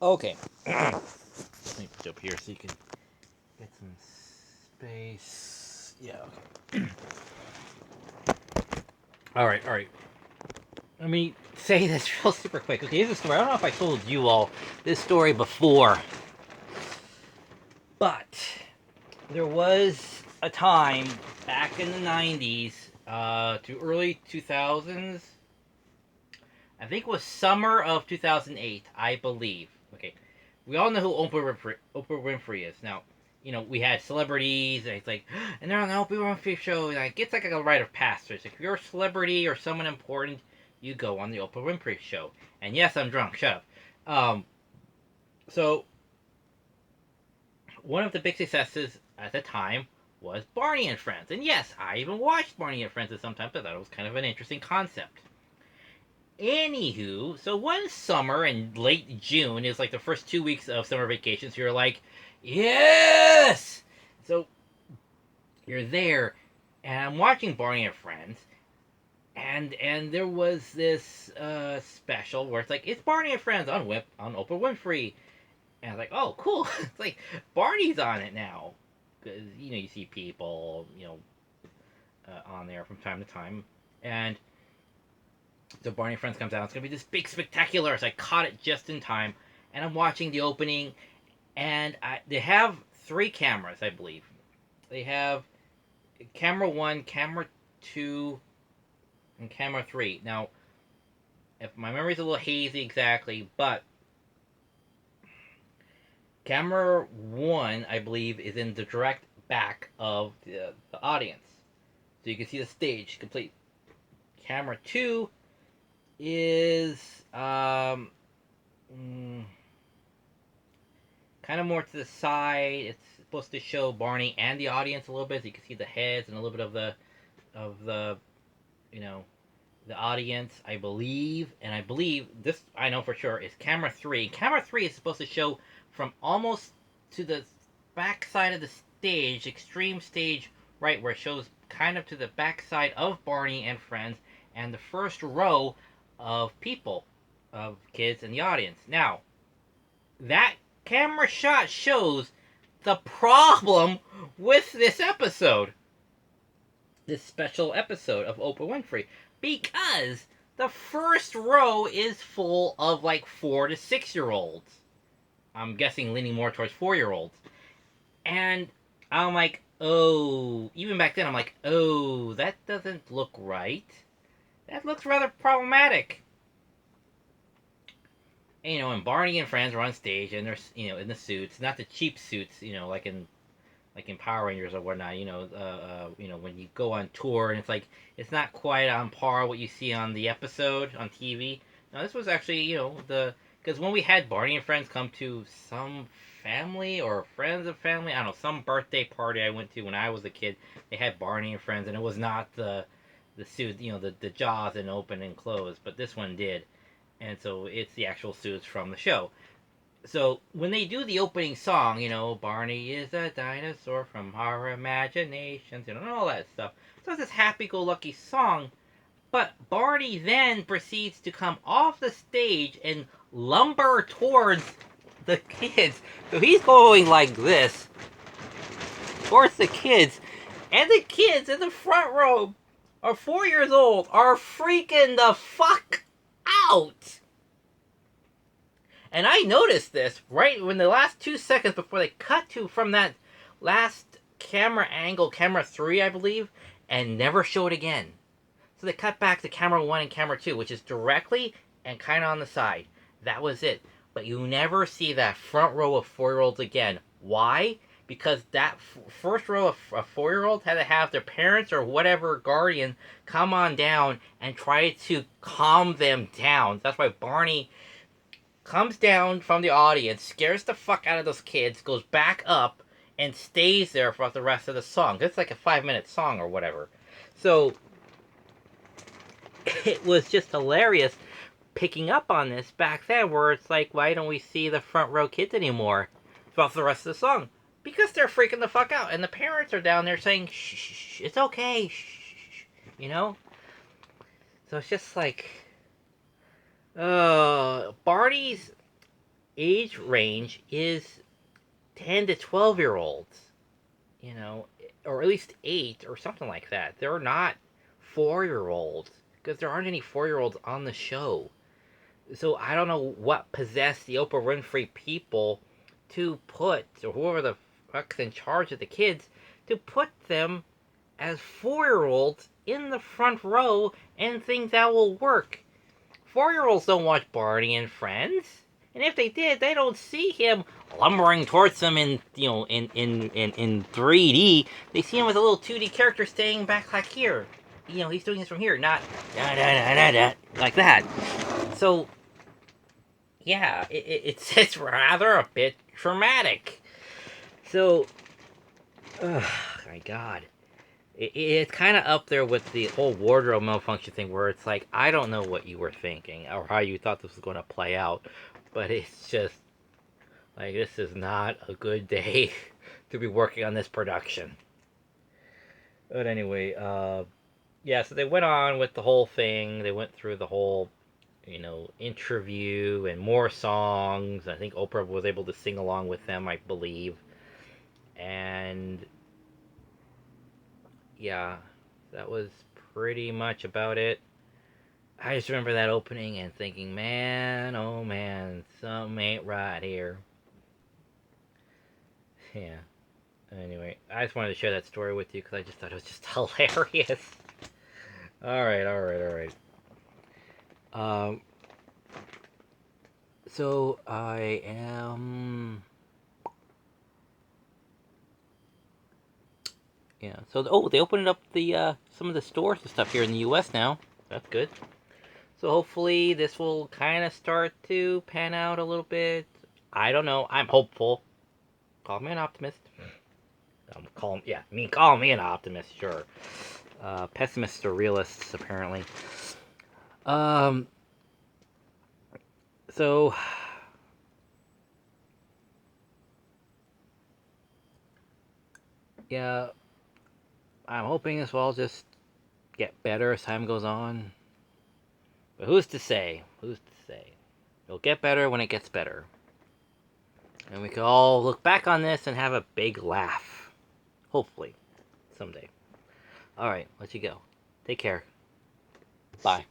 Okay. Let me put it up here so you can get some space. Yeah, okay. Alright, alright. Let me say this real super quick. Okay, here's a story. I don't know if I told you all this story before, but there was a time back in the 90s to early 2000s. I think it was summer of 2008, I believe. Okay, we all know who Oprah Winfrey is. Now, we had celebrities, and it's like, and they're on the Oprah Winfrey show. Like, it's like a rite of passage. If you're a celebrity or someone important, you go on the Oprah Winfrey show. And yes, I'm drunk. Shut up. So one of the big successes at the time was Barney and Friends. And yes, I even watched Barney and Friends at some time. I thought it was kind of an interesting concept. Anywho, so one summer in late June is like the first 2 weeks of summer vacation. So you're like, yes! So you're there, and I'm watching Barney and Friends, and there was this special where it's like, it's Barney and Friends on Oprah Winfrey. And I was like, oh, cool. It's like Barney's on it now. Because, you see people, on there from time to time. And so Barney and Friends comes out. It's going to be this big spectacular. So I caught it just in time. And I'm watching the opening. And they have 3 cameras, I believe. They have camera 1, camera 2, and camera 3. Now, if my memory's a little hazy exactly, but camera 1, I believe, is in the direct back of the audience. So you can see the stage complete. Camera 2 is kind of more to the side. It's supposed to show Barney and the audience a little bit. So you can see the heads and a little bit of the you know the audience. I believe, and I believe this, I know for sure, is camera 3. Camera 3 is supposed to show from almost to the back side of the stage, extreme stage right, where it shows kind of to the back side of Barney and Friends, and the first row of people, of kids in the audience. Now, that camera shot shows the problem with this episode, this special episode of Oprah Winfrey, because the first row is full of like 4 to 6 year olds. I'm guessing leaning more towards 4 year olds. And I'm like, oh, even back then, I'm like, oh, that doesn't look right. That looks rather problematic. And Barney and Friends are on stage, and they're in the suits, not the cheap suits, like in Power Rangers or whatnot. When you go on tour, and it's not quite on par what you see on the episode on TV. Now this was actually the because when we had Barney and Friends come to some family or friends of family, I don't know, some birthday party I went to when I was a kid, they had Barney and Friends, and it was not the suit, the jaws and open and close, but this one did, and so it's the actual suits from the show. So when they do the opening song, Barney is a dinosaur from our imaginations, and all that stuff. So it's this happy-go-lucky song, but Barney then proceeds to come off the stage and lumber towards the kids. So he's going like this towards the kids, and the kids in the front row are 4 years old, are freaking the fuck out. And I noticed this right when the last 2 seconds before they cut to from that last camera angle, camera 3, I believe, and never show it again. So they cut back to camera 1 and camera 2, which is directly and kind of on the side. That was it. But you never see that front row of 4 year olds again. Why? Because that first row of 4 year olds had to have their parents or whatever guardian come on down and try to calm them down. That's why Barney comes down from the audience, scares the fuck out of those kids, goes back up, and stays there for the rest of the song. It's like a 5 minute song or whatever. So it was just hilarious picking up on this back then, where it's like, why don't we see the front row kids anymore throughout the rest of the song? Because they're freaking the fuck out, and the parents are down there saying, shh, shh, shh, it's okay, shh, shh, you know? So it's just like, Barney's, age range is 10 to 12-year-olds, you know, or at least 8 or something like that. They're not 4-year-olds because there aren't any 4-year-olds on the show. So I don't know what possessed the Oprah Winfrey people to put, or whoever the fuck's in charge of the kids, to put them as 4-year-olds in the front row and think that will work. 4-year-olds don't watch Barney and Friends. And if they did, they don't see him lumbering towards them in, in 3D. They see him as a little 2D character staying back like here. He's doing this from here, not da da da da da like that. So, yeah, it's rather a bit traumatic. So, my God. It's kind of up there with the whole wardrobe malfunction thing where it's like, I don't know what you were thinking or how you thought this was going to play out, but it's just like, this is not a good day to be working on this production. But anyway, yeah, so they went on with the whole thing. They went through the whole, interview and more songs. I think Oprah was able to sing along with them, I believe. And yeah, that was pretty much about it. I just remember that opening and thinking, man, oh man, something ain't right here. Yeah. Anyway, I just wanted to share that story with you because I just thought it was just hilarious. Alright. So I am... Yeah, so, they opened up the, some of the stores and stuff here in the U.S. now. That's good. So hopefully this will kind of start to pan out a little bit. I don't know. I'm hopeful. Call me an optimist. Call me an optimist, sure. Pessimists are realists, apparently. So, yeah, I'm hoping this will all just get better as time goes on. But who's to say? It'll get better when it gets better. And we can all look back on this and have a big laugh. Hopefully. Someday. Alright, let you go. Take care. Bye.